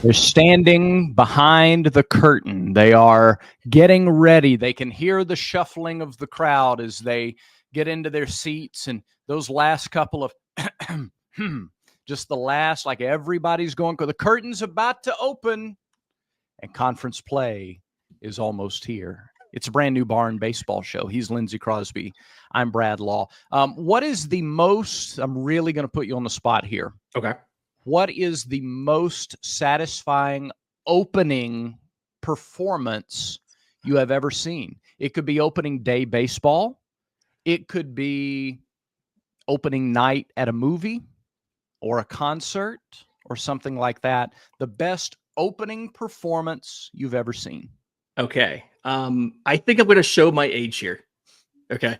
They're standing behind the curtain. They are getting ready. They can hear the shuffling of the crowd as they get into their seats. And those last couple of just the last, like everybody's going, the curtain's about to open and conference play is almost here. It's a brand new Barn Baseball Show. He's Lindsay Crosby. I'm Brad Law. What is the most, I'm really going to put you on the spot here. Okay. What is the most satisfying opening performance you have ever seen? It could be opening day baseball. It could be opening night at a movie or a concert or something like that. The best opening performance you've ever seen. Okay. I think I'm going to show my age here. Okay.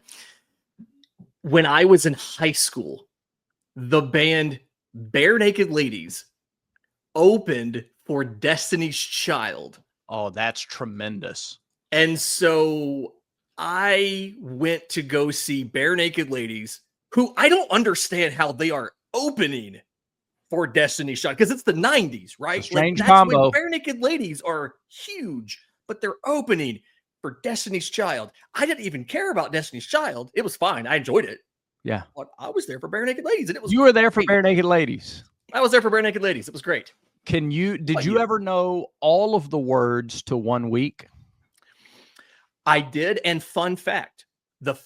When I was in high school, the band Bare Naked Ladies opened for Destiny's Child. Oh, that's tremendous. And so I went to go see Bare Naked Ladies, who I don't understand how they are opening for Destiny's Child, because it's the 90s, right? It's a strange combo. Bare Naked Ladies are huge, but they're opening for Destiny's Child. I didn't even care about Destiny's Child. It was fine. I enjoyed it. Yeah. But I was there for Bare Naked Ladies, and it was You were there for Bare Naked Ladies. I was there for Bare Naked Ladies. It was great. Did you ever know all of the words to One Week? I did. And fun fact, the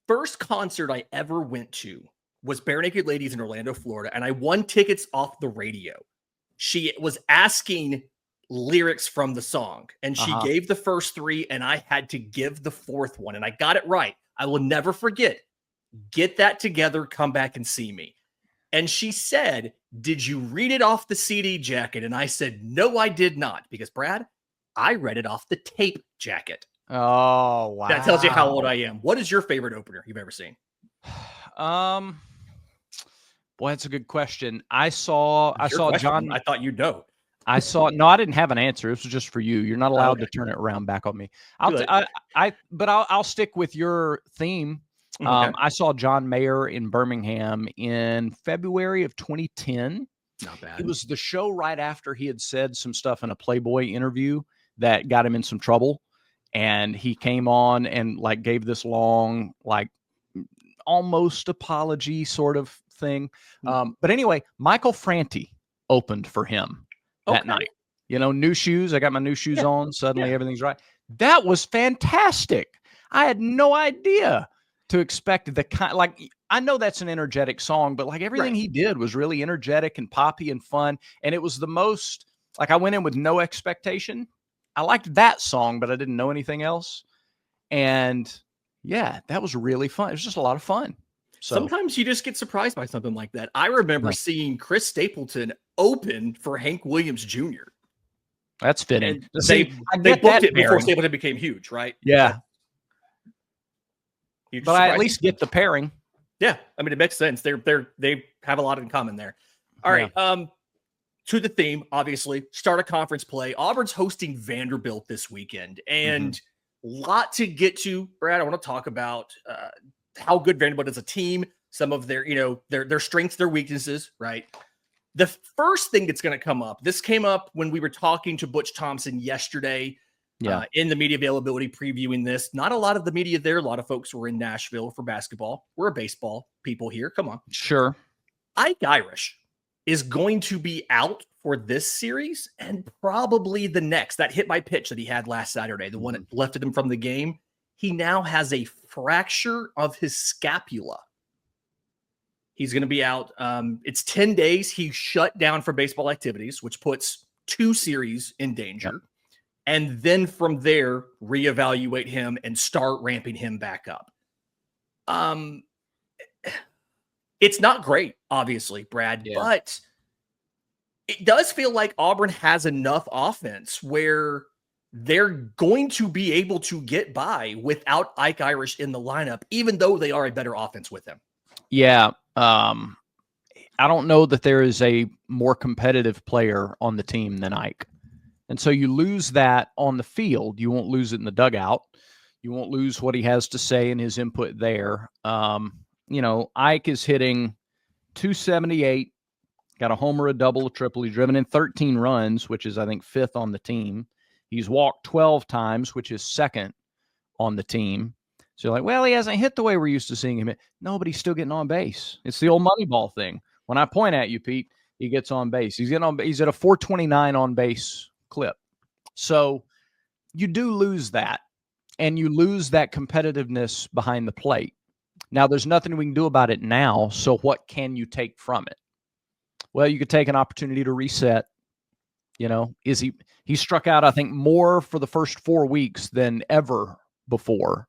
first concert I ever went to was Bare Naked Ladies in Orlando, Florida, and I won tickets off the radio. She was asking lyrics from the song, and she gave the first three, and I had to give the fourth one, and I got it right. I will never forget. Get that together, come back and see me. And she said, "Did you read it off the CD jacket?" And I said, "No, I did not." Because, Brad, I read it off the tape jacket. Oh, wow. That tells you how old I am. What is your favorite opener you've ever seen? Boy, that's a good question. I saw John. I thought you'd know. No, I didn't have an answer. This was just for you. You're not allowed to turn it around back on me. I'll stick with your theme. Okay. I saw John Mayer in Birmingham in February of 2010. Not bad. It was the show right after he had said some stuff in a Playboy interview that got him in some trouble. And he came on and gave this long, almost apology sort of thing. But anyway, Michael Franti opened for him that night. New shoes. I got my new shoes on. Suddenly everything's right. That was fantastic. I had no idea to expect the kind, I know that's an energetic song, but everything he did was really energetic and poppy and fun. And it was the most, I went in with no expectation. I liked that song, but I didn't know anything else. And yeah, that was really fun. It was just a lot of fun. So, sometimes you just get surprised by something like that. I remember seeing Chris Stapleton open for Hank Williams Jr. That's fitting. They booked it before Stapleton became huge, right? Yeah. But I at least get the pairing. Yeah, I mean, it makes sense. They have a lot in common there. All right. To the theme, obviously, start a conference play. Auburn's hosting Vanderbilt this weekend, and a lot to get to. Brad, I want to talk about how good Vanderbilt is a team, some of their strengths, their weaknesses, right? The first thing that's going to come up, this came up when we were talking to Butch Thompson yesterday in the media availability previewing this. Not a lot of the media there. A lot of folks were in Nashville for basketball. We're a baseball people here. Come on. Sure. Ike Irish is going to be out for this series and probably the next. That hit by pitch that he had last Saturday, the one that lifted him from the game. He now has a fracture of his scapula. He's going to be out. It's 10 days. He shut down for baseball activities, which puts 2 series in danger. Yep. And then from there, reevaluate him and start ramping him back up. It's not great, obviously, Brad, but it does feel like Auburn has enough offense where they're going to be able to get by without Ike Irish in the lineup, even though they are a better offense with him. Yeah. I don't know that there is a more competitive player on the team than Ike. And so you lose that on the field. You won't lose it in the dugout. You won't lose what he has to say and his input there. Ike is hitting 278, Got a homer, a double, a triple. He's driven in 13 runs, which is, I think, 5th on the team. He's walked 12 times, which is 2nd on the team. So you're like, well, he hasn't hit the way we're used to seeing him hit. No, but he's still getting on base. It's the old Moneyball thing. When I point at you, Pete, he gets on base. He's at a 429 on base clip. So you do lose that, and you lose that competitiveness behind the plate. Now, there's nothing we can do about it now. So what can you take from it? Well, you could take an opportunity to reset. He struck out, I think, more for the first 4 weeks than ever before.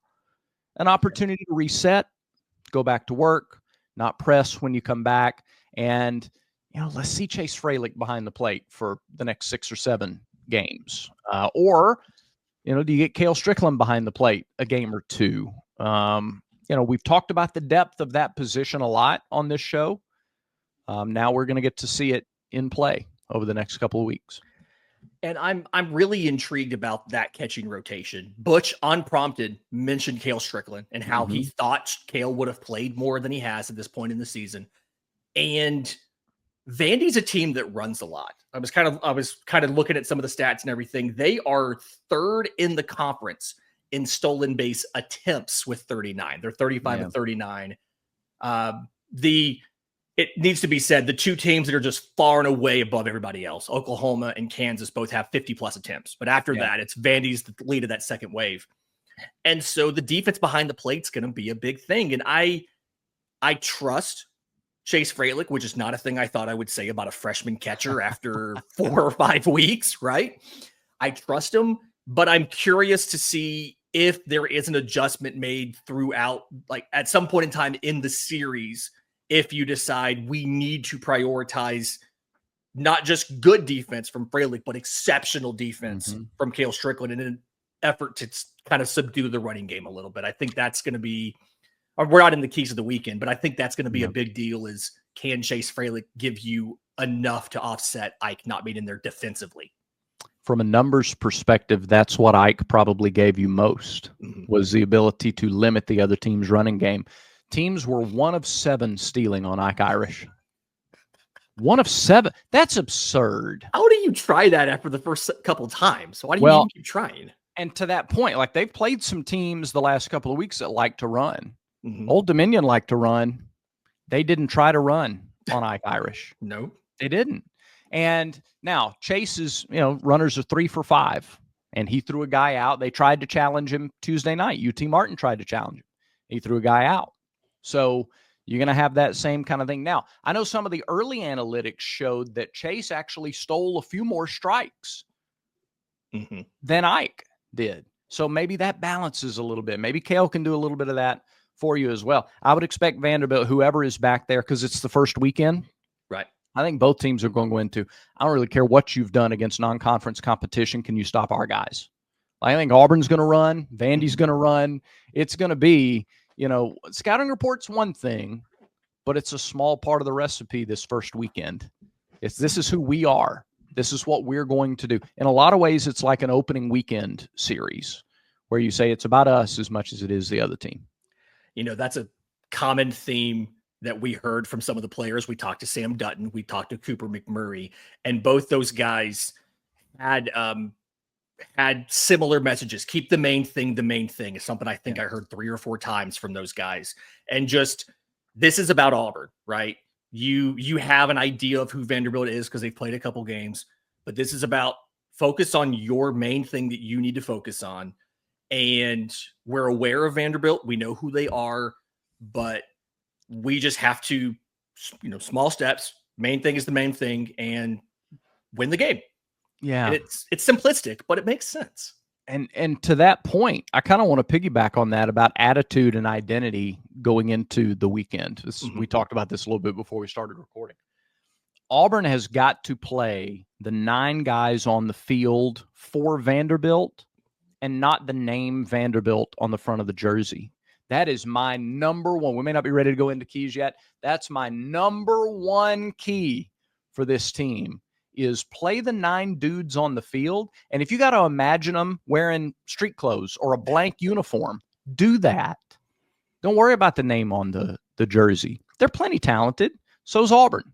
An opportunity to reset, go back to work, not press when you come back. And, let's see Chase Fralick behind the plate for the next 6 or 7 games. Or, do you get Cale Strickland behind the plate a game or 2? We've talked about the depth of that position a lot on this show. Now we're going to get to see it in play over the next couple of weeks. And I'm really intrigued about that catching rotation. Butch, unprompted, mentioned Cale Strickland and how he thought Cale would have played more than he has at this point in the season. And Vandy's a team that runs a lot. I was kind of looking at some of the stats and everything. They are 3rd in the conference in stolen base attempts with 39. They're 35 and 39. It needs to be said, the 2 teams that are just far and away above everybody else, Oklahoma and Kansas, both have 50-plus attempts. But after that, it's Vandy's the lead of that second wave. And so the defense behind the plate's going to be a big thing. And I trust Chase Fralick, which is not a thing I thought I would say about a freshman catcher after 4 or 5 weeks, right? I trust him, but I'm curious to see if there is an adjustment made throughout, like at some point in time in the series, if you decide we need to prioritize not just good defense from Fralick, but exceptional defense from Cale Strickland in an effort to kind of subdue the running game a little bit. I think that's going to be, we're not in the keys of the weekend, but I think that's going to be a big deal is, can Chase Fralick give you enough to offset Ike not being in there defensively? From a numbers perspective, that's what Ike probably gave you most, was the ability to limit the other team's running game. Teams were 1 of 7 stealing on Ike Irish. 1 of 7. That's absurd. How do you try that after the first couple of times? Why do you even keep trying? And to that point, like they've played some teams the last couple of weeks that like to run. Old Dominion liked to run. They didn't try to run on Ike Irish. No, they didn't. And now Chase is, runners are 3 for 5, and he threw a guy out. They tried to challenge him Tuesday night. UT Martin tried to challenge him. He threw a guy out. So you're going to have that same kind of thing. Now, I know some of the early analytics showed that Chase actually stole a few more strikes than Ike did. So maybe that balances a little bit. Maybe Cale can do a little bit of that for you as well. I would expect Vanderbilt, whoever is back there, because it's the first weekend. Right. I think both teams are going to go into, I don't really care what you've done against non-conference competition. Can you stop our guys? I think Auburn's going to run. Vandy's going to run. It's going to be, scouting report's one thing, but it's a small part of the recipe this first weekend. This is who we are. This is what we're going to do. In a lot of ways, it's like an opening weekend series where you say it's about us as much as it is the other team. That's a common theme that we heard from some of the players. We talked to Sam Dutton. We talked to Cooper McMurray, and both those guys had similar messages. Keep the main thing the main thing is something I think I heard 3 or 4 times from those guys. And just, this is about Auburn, right? You have an idea of who Vanderbilt is because they've played a couple games, but this is about focus on your main thing that you need to focus on. And we're aware of Vanderbilt. We know who they are, but we just have to, small steps. Main thing is the main thing, and win the game. Yeah. And it's simplistic, but it makes sense. And to that point, I kind of want to piggyback on that about attitude and identity going into the weekend. We talked about this a little bit before we started recording. Auburn has got to play the 9 guys on the field for Vanderbilt and not the name Vanderbilt on the front of the jersey. That is my number one. We may not be ready to go into keys yet. That's my number one key for this team, is play the 9 dudes on the field. And if you got to imagine them wearing street clothes or a blank uniform, do that. Don't worry about the name on the jersey. They're plenty talented. So's Auburn.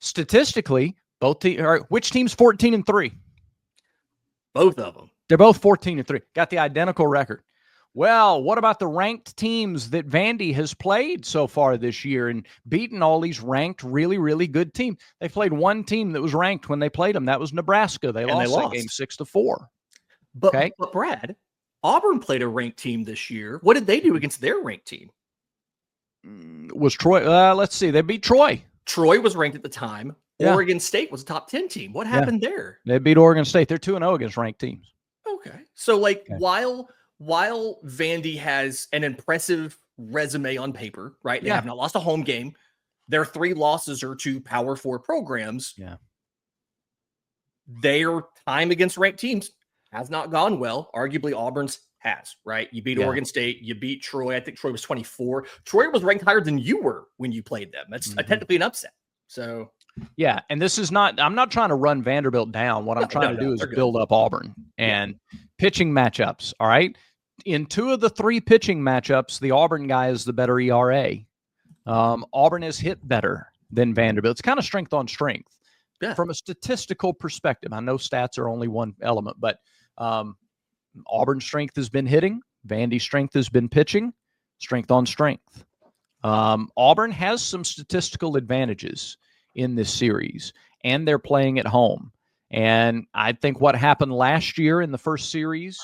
Statistically, which team's 14-3? Both of them. They're both 14-3. Got the identical record. Well, what about the ranked teams that Vandy has played so far this year and beaten all these ranked, really, really good teams? They played one team that was ranked when they played them. That was Nebraska. They lost that game 6-4. But Brad, Auburn played a ranked team this year. What did they do against their ranked team? Was Troy? Let's see. They beat Troy. Troy was ranked at the time. Yeah. Oregon State was a top 10 team. What happened there? They beat Oregon State. They're 2-0 against ranked teams. Okay. So, while Vandy has an impressive resume on paper, right? They have not lost a home game. Their 3 losses are to Power 4 programs. Yeah. Their time against ranked teams has not gone well. Arguably, Auburn's has, right? You beat Oregon State. You beat Troy. I think Troy was 24. Troy was ranked higher than you were when you played them. That's technically an upset. So, yeah. And this is not, I'm not trying to run Vanderbilt down. What I'm trying to do is build up Auburn and pitching matchups. All right. In 2 of the 3 pitching matchups, the Auburn guy is the better ERA. Auburn has hit better than Vanderbilt. It's kind of strength on strength from a statistical perspective. I know stats are only one element, but Auburn's strength has been hitting. Vandy's strength has been pitching. Strength on strength. Auburn has some statistical advantages in this series, and they're playing at home. And I think what happened last year in the first series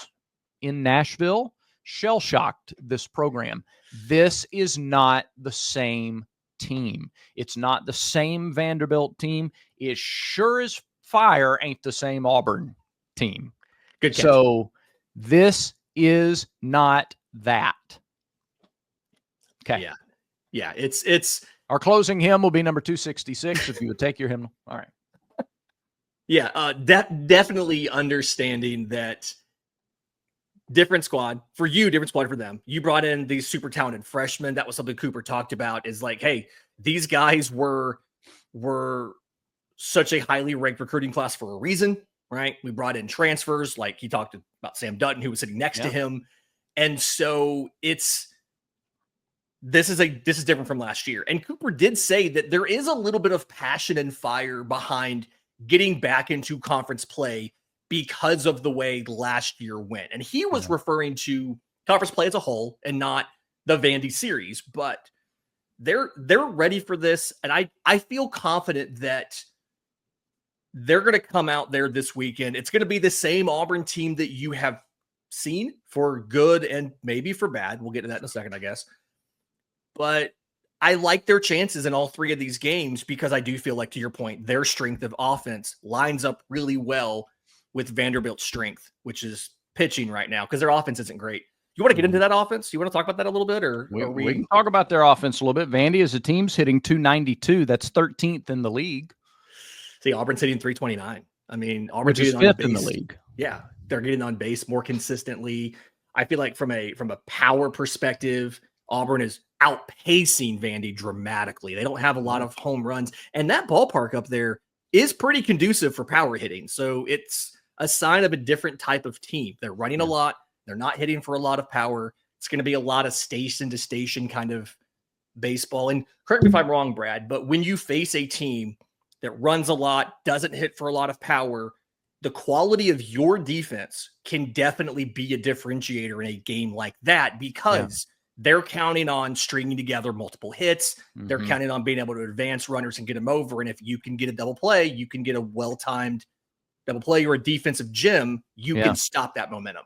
in Nashville shell-shocked this program. This is not the same team. It's not the same Vanderbilt team. It sure as fire ain't the same Auburn team. Good catch. So this is not that. Okay. Yeah. Yeah. It's our closing hymn will be number 266 if you would take your hymnal. All right. Yeah. Definitely understanding that different squad for you, different squad for them. You brought in these super talented freshmen. That was something Cooper talked about, is like, hey, these guys were such a highly ranked recruiting class for a reason, right? We brought in transfers, like he talked about Sam Dutton, who was sitting next to him. And so this is different from last year. And Cooper did say that there is a little bit of passion and fire behind getting back into conference play because of the way last year went. And he was referring to conference play as a whole and not the Vandy series, but they're ready for this. And I feel confident that they're going to come out there this weekend. It's going to be the same Auburn team that you have seen, for good and maybe for bad. We'll get to that in a second, I guess. But I like their chances in all 3 of these games because I do feel like, to your point, their strength of offense lines up really well with Vanderbilt's strength, which is pitching right now, because their offense isn't great. You want to get into that offense? You want to talk about that a little bit? Or we can talk about their offense a little bit. Vandy as a team's hitting 292. That's 13th in the league. See, Auburn's hitting 329. I mean, Auburn's which is 5th in the league. Yeah, they're getting on base more consistently. I feel like from a power perspective, Auburn is outpacing Vandy dramatically. They don't have a lot of home runs, and that ballpark up there is pretty conducive for power hitting. So it's a sign of a different type of team. They're running a lot. They're not hitting for a lot of power. It's going to be a lot of station to station kind of baseball. And correct me if I'm wrong, Brad, but when you face a team that runs a lot, doesn't hit for a lot of power, the quality of your defense can definitely be a differentiator in a game like that, because they're counting on stringing together multiple hits. They're counting on being able to advance runners and get them over. And if you can get a double play, you can get a well-timed double play or a defensive gem, you can stop that momentum.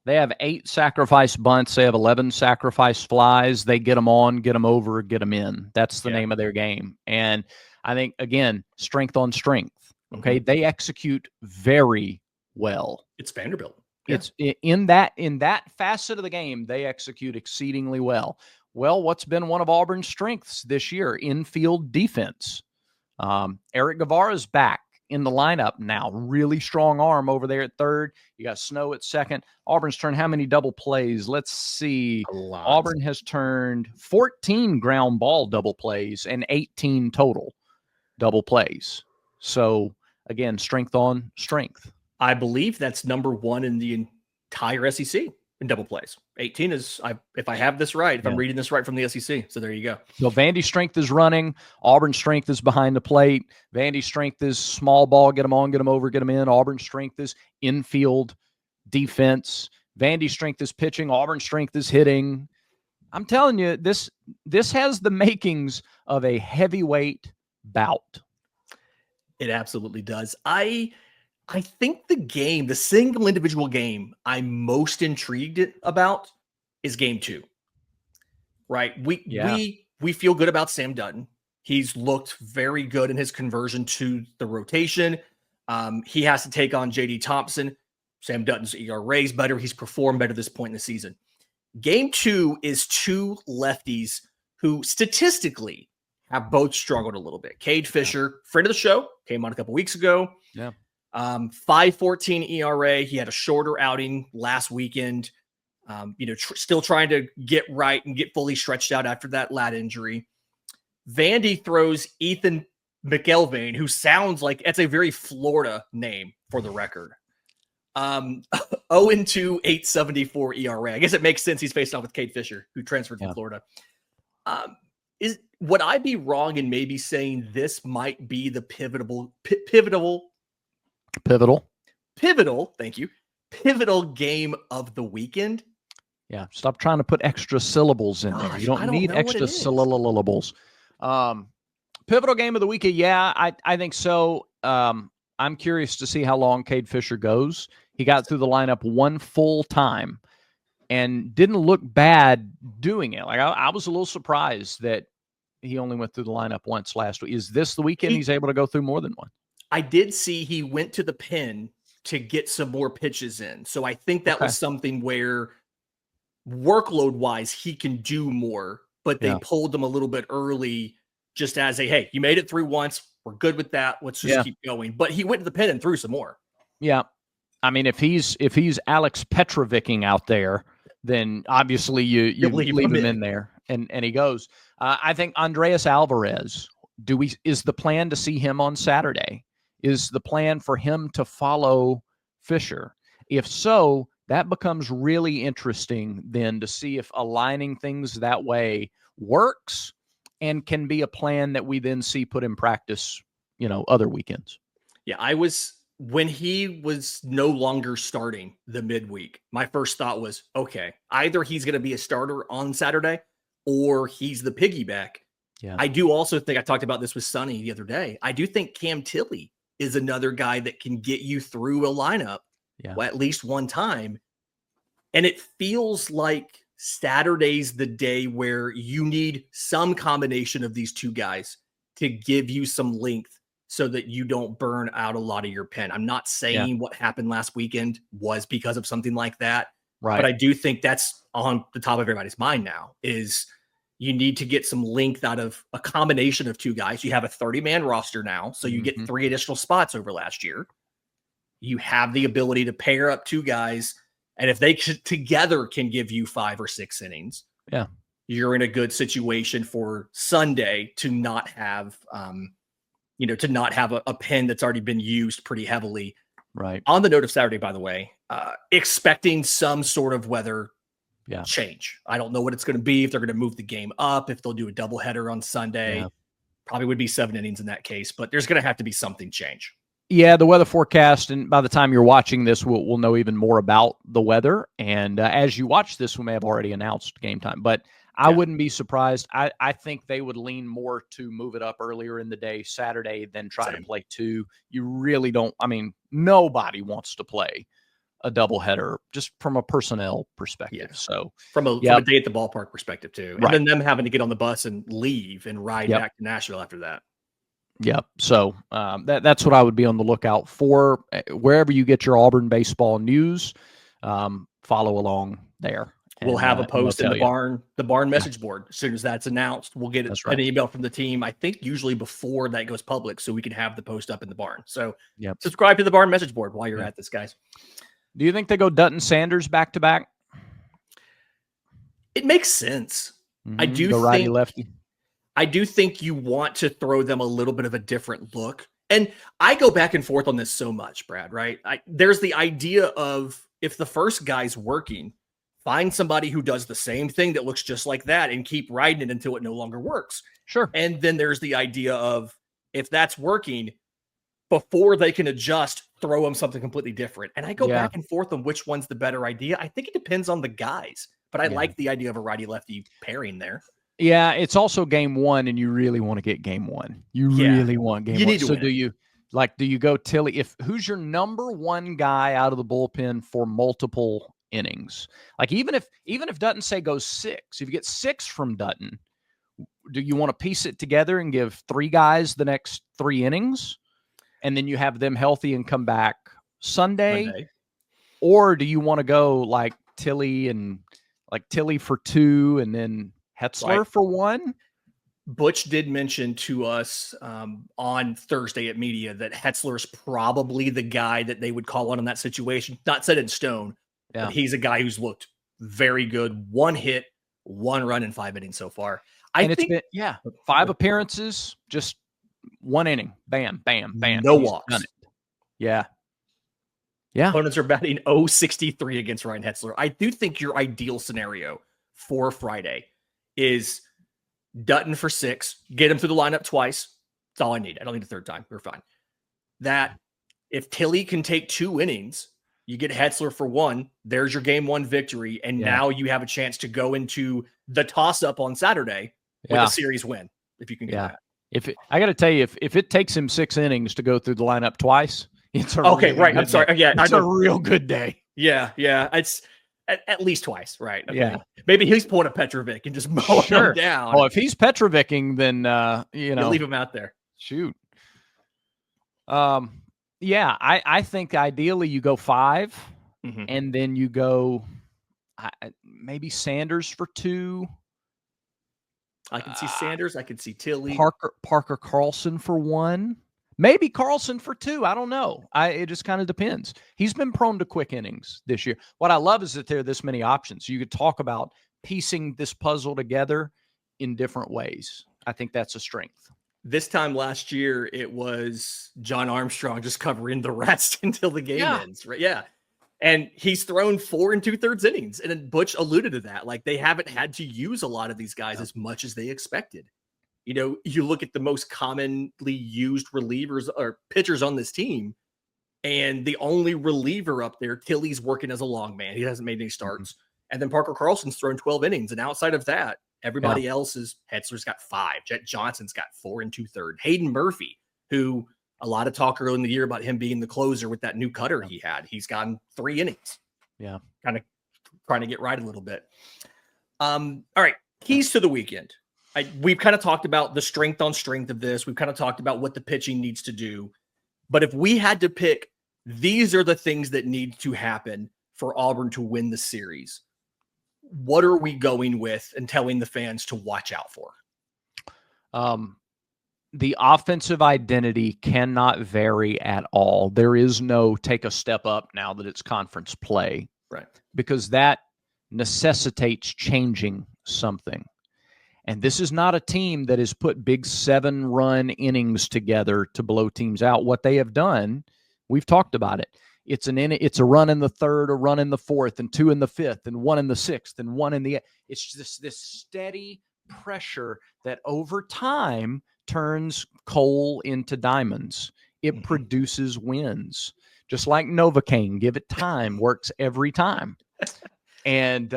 They have 8 sacrifice bunts. They have 11 sacrifice flies. They get them on, get them over, get them in. That's the name of their game. And I think, again, strength on strength. Okay. They execute very well. It's Vanderbilt. It's in that facet of the game, they execute exceedingly well. Well, what's been one of Auburn's strengths this year? Infield defense. Eric Guevara's back in the lineup now. Really strong arm over there at third. You got Snow at second. Auburn's turned how many double plays? Let's see. Auburn has turned 14 ground ball double plays and 18 total double plays. So, again, strength on strength. I believe that's number 1 in the entire SEC. in double plays. 18 is, if I have this right, if I'm reading this right from the SEC. So there you go. So Vandy's strength is running. Auburn's strength is behind the plate. Vandy's strength is small ball, get them on, get them over, get them in. Auburn's strength is infield defense. Vandy's strength is pitching. Auburn's strength is hitting. I'm telling you, this has the makings of a heavyweight bout. It absolutely does. I think the single individual game I'm most intrigued about is game 2. Right? We feel good about Sam Dutton. He's looked very good in his conversion to the rotation. He has to take on JD Thompson. Sam Dutton's ERA is better. He's performed better at this point in the season. Game 2 is 2 lefties who statistically have both struggled a little bit. Cade Fisher, friend of the show, came on a couple weeks ago. Yeah. 5.14 ERA. He had a shorter outing last weekend. Still trying to get right and get fully stretched out after that lat injury. Vandy throws Ethan McElvain, who sounds like it's a very Florida name for the record. 0-2, 8.74 ERA. I guess it makes sense he's facing off with Cade Fisher, who transferred from Florida. Would I be wrong in maybe saying this might be the pivotal, thank you, pivotal game of the weekend? Yeah, stop trying to put extra syllables in there. You don't need extra syllables. Pivotal game of the weekend, yeah, I think so. I'm curious to see how long Cade Fisher goes. He got through the lineup one full time and didn't look bad doing it. Like I was a little surprised that he only went through the lineup once last week. Is this the weekend he's able to go through more than one? I did see he went to the pen to get some more pitches in. So I think that was something where workload-wise he can do more, but they pulled him a little bit early just as a, hey, you made it through once. We're good with that. Let's just keep going. But he went to the pen and threw some more. Yeah. I mean, if he's Alex Petrovicking out there, then obviously you leave him in there and he goes. I think Andreas Alvarez, is the plan to see him on Saturday? Is the plan for him to follow Fisher? If so, that becomes really interesting then to see if aligning things that way works and can be a plan that we then see put in practice, other weekends. Yeah, when he was no longer starting the midweek, my first thought was, okay, either he's going to be a starter on Saturday or he's the piggyback. Yeah. I do also think, I talked about this with Sonny the other day, I do think Cam Tilley is another guy that can get you through a lineup at least one time. And it feels like Saturday's the day where you need some combination of these two guys to give you some length so that you don't burn out a lot of your pen. I'm not saying what happened last weekend was because of something like that. Right. But I do think that's on the top of everybody's mind now is you need to get some length out of a combination of two guys. You have a 30-man roster now, so you get 3 additional spots over last year. You have the ability to pair up two guys, and if they together can give you 5 or 6 innings, you're in a good situation for Sunday to not have a pen that's already been used pretty heavily. Right. On the note of Saturday, by the way, expecting some sort of weather change. I don't know what it's going to be, if they're going to move the game up, if they'll do a doubleheader on Sunday. Probably would be 7 innings in that case, but there's going to have to be something change. Yeah, the weather forecast, and by the time you're watching this, we'll know even more about the weather. And as you watch this, we may have already announced game time, but I wouldn't be surprised. I think they would lean more to move it up earlier in the day, Saturday, than try to play 2. You really don't. I mean, nobody wants to play a doubleheader just from a personnel perspective. Yeah. So from a day at the ballpark perspective too, and then them having to get on the bus and leave and ride back to Nashville after that. Yeah. So that's what I would be on the lookout for. Wherever you get your Auburn baseball news, follow along there. We'll have a post in the barn message board. As soon as that's announced, we'll get an email from the team. I think usually before that goes public, so we can have the post up in the barn. So subscribe to the barn message board while you're at this, guys. Do you think they go Dutton Sanders back to back? It makes sense. I do think righty lefty. I do think you want to throw them a little bit of a different look. And I go back and forth on this so much, Brad, right? There's the idea of if the first guy's working, find somebody who does the same thing that looks just like that and keep riding it until it no longer works. Sure. And then there's the idea of, if that's working, before they can adjust, throw them something completely different. And I go back and forth on which one's the better idea. I think it depends on the guys, but I like the idea of a righty-lefty pairing there. Yeah, it's also game one, and you really want to get game one. You really want game one. Need to so win. do you go Tilly? Who's your number one guy out of the bullpen for multiple innings? Like even if Dutton say goes 6, if you get 6 from Dutton, do you want to piece it together and give 3 guys the next 3 innings, and then you have them healthy and come back Sunday? Or do you want to go like Tilly for 2 and then Hetzler for 1? Butch did mention to us on Thursday at media that Hetzler is probably the guy that they would call on in that situation. Not set in stone, but he's a guy who's looked very good. 1 hit, 1 run in 5 innings so far. It's been 5 appearances, just 1 inning. Bam, bam, bam. No walks. Done it. Yeah. Yeah. Opponents are batting .063 against Ryan Hetzler. I do think your ideal scenario for Friday is Dutton for 6, get him through the lineup twice. That's all I need. I don't need a third time. We're fine. That if Tilly can take 2 innings, you get Hetzler for 1. There's your game 1 victory. And now you have a chance to go into the toss-up on Saturday with a series win, if you can get that. I got to tell you, if it takes him 6 innings to go through the lineup twice, it's a I'm sorry. Day. Yeah, it's a real good day. Yeah. It's at least twice, right? Okay. Yeah. Maybe he's pulling a Petrovic and just mowing him down. Oh, if he's Petrovicing, then you leave him out there. Shoot. I think ideally you go 5, and then you go maybe Sanders for 2. I can see Sanders. I can see Tilly. Parker Carlson for 1. Maybe Carlson for 2. I don't know. It just kind of depends. He's been prone to quick innings this year. What I love is that there are this many options. You could talk about piecing this puzzle together in different ways. I think that's a strength. This time last year, it was John Armstrong just covering the rest until the game ends. Right? Yeah. And he's thrown 4 2/3 innings. And then Butch alluded to that. Like, they haven't had to use a lot of these guys as much as they expected. You know, you look at the most commonly used relievers or pitchers on this team, and the only reliever up there, Tilly's working as a long man. He hasn't made any starts. And then Parker Carlson's thrown 12 innings. And outside of that, everybody else is Hetzler's got 5. Jet Johnson's got 4 2/3. Hayden Murphy, who a lot of talk early in the year about him being the closer with that new cutter he had. He's gotten 3 innings. Yeah. Kind of trying to get right a little bit. All right. Keys to the weekend. We've kind of talked about the strength on strength of this. We've kind of talked about what the pitching needs to do. But if we had to pick, these are the things that need to happen for Auburn to win the series. What are we going with and telling the fans to watch out for? The offensive identity cannot vary at all. There is no take a step up now that it's conference play. Right. Because that necessitates changing something. And this is not a team that has put big 7-run innings together to blow teams out. What they have done, we've talked about it. It's a run in the 3rd, a run in the 4th, and 2 in the 5th, and 1 in the 6th, and 1 in the 8th. It's just this steady pressure that over time turns coal into diamonds. It produces wins. Just like Novocaine, give it time, works every time. And,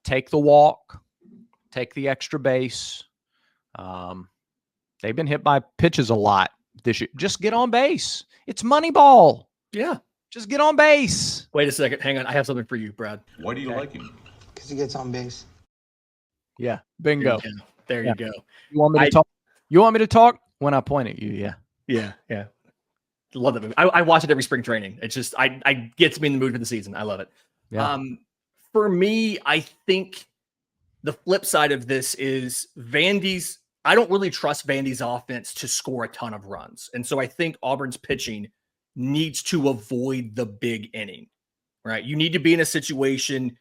take the walk, take the extra base. They've been hit by pitches a lot this year. Just get on base. It's Moneyball. Yeah. Just get on base. Wait a second. Hang on. I have something for you, Brad. Why do you like him? Because he gets on base. Yeah. Bingo. There you go. You want me to talk? You want me to talk when I point at you? Yeah. Yeah. Love that movie. I watch it every spring training. It's just, I gets me in the mood for the season. I love it. Yeah. For me, I think the flip side of this is Vandy's. I don't really trust Vandy's offense to score a ton of runs. And so I think Auburn's pitching needs to avoid the big inning, right? You need to be in a situation.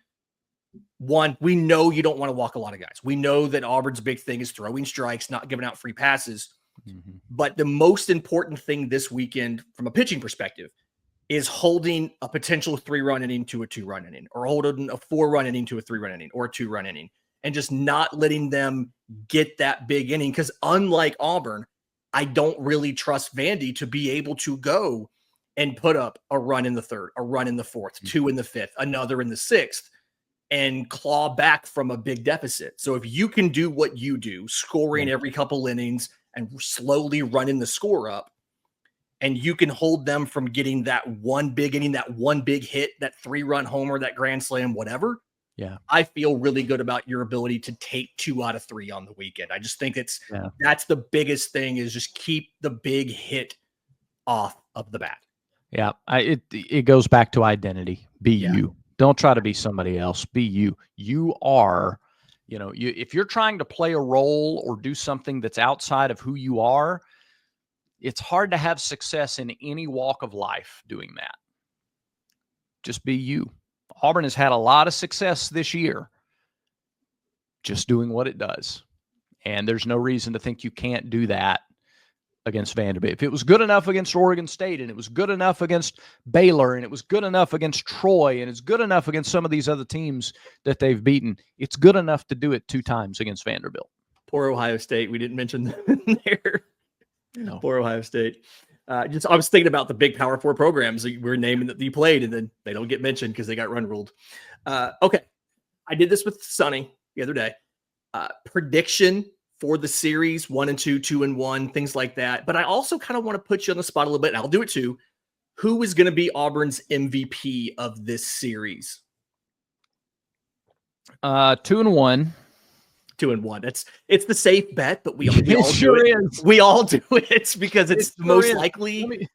One, we know you don't want to walk a lot of guys. We know that Auburn's big thing is throwing strikes, not giving out free passes. But the most important thing this weekend from a pitching perspective is holding a potential 3-run inning to a 2-run inning, or holding a 4-run inning to a 3-run inning, or a 2-run inning, and just not letting them get that big inning. Because unlike Auburn, I don't really trust Vandy to be able to go and put up a run in the third, a run in the fourth, 2 in the fifth, another in the sixth, and claw back from a big deficit. So if you can do what you do, scoring every couple innings and slowly running the score up, and you can hold them from getting that one big inning, that one big hit, that 3-run homer, that grand slam, whatever. Yeah. I feel really good about your ability to take 2 out of 3 on the weekend. I just think that's the biggest thing, is just keep the big hit off of the bat. Yeah. It goes back to identity. Be you. Don't try to be somebody else. Be you. You are, if you're trying to play a role or do something that's outside of who you are, it's hard to have success in any walk of life doing that. Just be you. Auburn has had a lot of success this year just doing what it does. And there's no reason to think you can't do that against Vanderbilt. If it was good enough against Oregon State, and it was good enough against Baylor, and it was good enough against Troy, and it's good enough against some of these other teams that they've beaten, it's good enough to do it 2 times against Vanderbilt. Poor Ohio State. We didn't mention them there. No. Poor Ohio State. I was thinking about the big Power 4 programs that we're naming that you played, and then they don't get mentioned because they got run ruled. Okay. I did this with Sonny the other day. Prediction for the series, 1-2, 2-1, things like that. But I also kind of want to put you on the spot a little bit, and I'll do it too. Who is going to be Auburn's MVP of this series? 2-1. 2-1. It's the safe bet, but we all sure do it. Is. We all do it because it's most likely.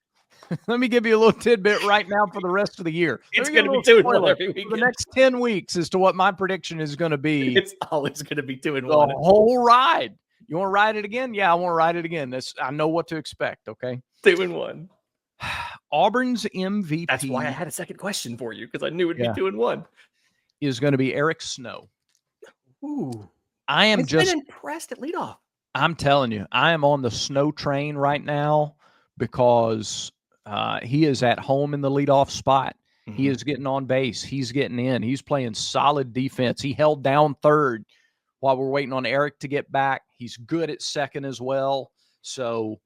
Let me give you a little tidbit right now for the rest of the year. It's going to be 2-1 every weekend. For the next 10 weeks as to what my prediction is going to be. It's always going to be 2-1. The whole ride. You want to ride it again? Yeah, I want to ride it again. I know what to expect, okay? 2-1. Auburn's MVP. That's why I had a second question for you, because I knew it'd be 2-1. Is going to be Eric Snow. Ooh. I am been impressed at leadoff. I'm telling you, I am on the Snow train right now because he is at home in the leadoff spot. Mm-hmm. He is getting on base. He's getting in. He's playing solid defense. He held down third while we're waiting on Eric to get back. He's good at second as well. So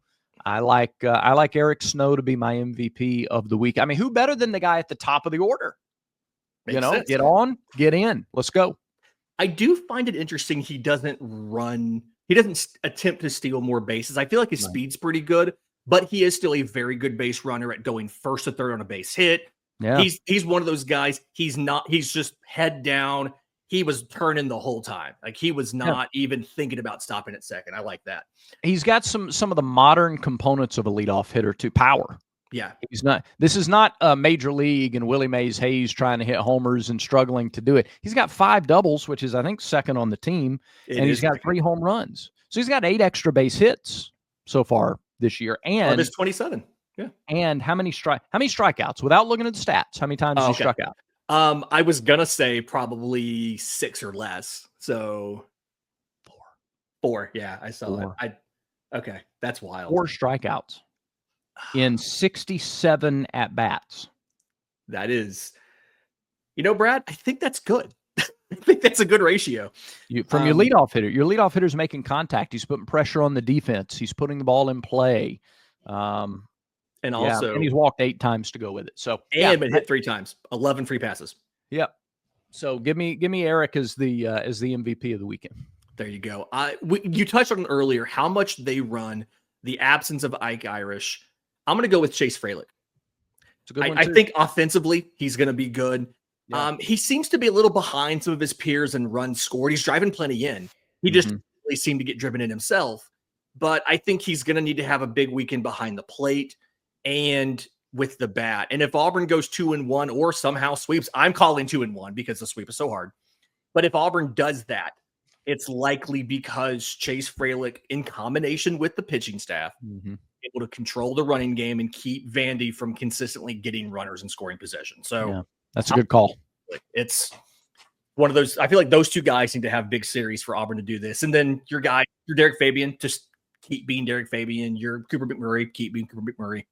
I like Eric Snow to be my MVP of the week. I mean, who better than the guy at the top of the order? Makes sense. Get on, get in. Let's go. I do find it interesting he doesn't attempt to steal more bases. I feel like his speed's pretty good, but he is still a very good base runner at going first to third on a base hit. Yeah. He's one of those guys. He's just head down. He was turning the whole time. Like, he was not even thinking about stopping at second. I like that. He's got some of the modern components of a leadoff hitter too. Power. Yeah. This is not a major league and Willie Mays Hayes trying to hit homers and struggling to do it. He's got 5 doubles, which is, I think, second on the team. And he's got 3 home runs. So he's got 8 extra base hits so far this year. And there's 27. Yeah. And how many strikeouts without looking at the stats? How many times has he struck out? I was going to say probably 6 or less. So 4. Yeah, I saw that. Okay. That's wild. 4 strikeouts in 67 at-bats. That is, Brad, I think that's good. I think that's a good ratio. From your leadoff hitter. Your leadoff hitter's making contact. He's putting pressure on the defense. He's putting the ball in play. And he's walked 8 times to go with it. So been hit 3 times, 11 free passes. Yep. So give me Eric as the MVP of the weekend. There you go. You touched on earlier how much they run the absence of Ike Irish. I'm going to go with Chase Fralick. I think offensively he's going to be good. Yeah. He seems to be a little behind some of his peers in runs scored. He's driving plenty in. He just really seemed to get driven in himself. But I think he's going to need to have a big weekend behind the plate and with the bat. And if Auburn goes 2-1 or somehow sweeps, I'm calling 2-1 because the sweep is so hard. But if Auburn does that, it's likely because Chase Fralick, in combination with the pitching staff, able to control the running game and keep Vandy from consistently getting runners and scoring possession. So that's a good call. It's one of those. I feel like those 2 guys seem to have big series for Auburn to do this. And then your Derek Fabian, just keep being Derek Fabian. Your Cooper McMurray, keep being Cooper McMurray.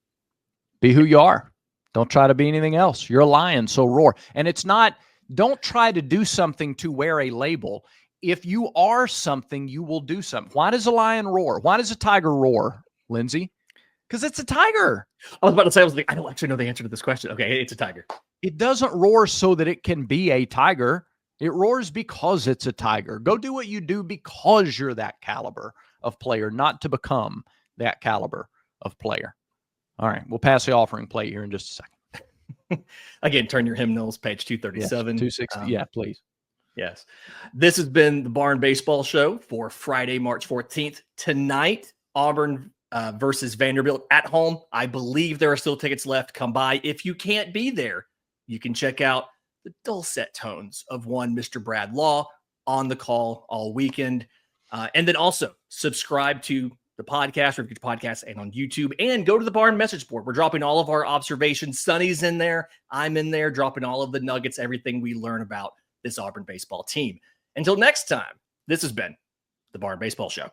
Be who you are. Don't try to be anything else. You're a lion, so roar. And it's not, don't try to do something to wear a label. If you are something, you will do something. Why does a lion roar? Why does a tiger roar, Lindsay? Because it's a tiger. I was about to say, I don't actually know the answer to this question. Okay, it's a tiger. It doesn't roar so that it can be a tiger. It roars because it's a tiger. Go do what you do because you're that caliber of player, not to become that caliber of player. All right, we'll pass the offering plate here in just a second. Again, turn your hymnals, page 237. Yes, 260. Yeah, please. Yes. This has been the Barn Baseball Show for Friday, March 14th. Tonight, Auburn versus Vanderbilt at home. I believe there are still tickets left. Come by. If you can't be there, you can check out the dulcet tones of one Mr. Brad Law on the call all weekend. And then also subscribe to the podcast, or get your podcast, and on YouTube, and go to the Barn message board. We're dropping all of our observations. Sonny's in there. I'm in there, dropping all of the nuggets, everything we learn about this Auburn baseball team. Until next time, this has been the Barn Baseball Show.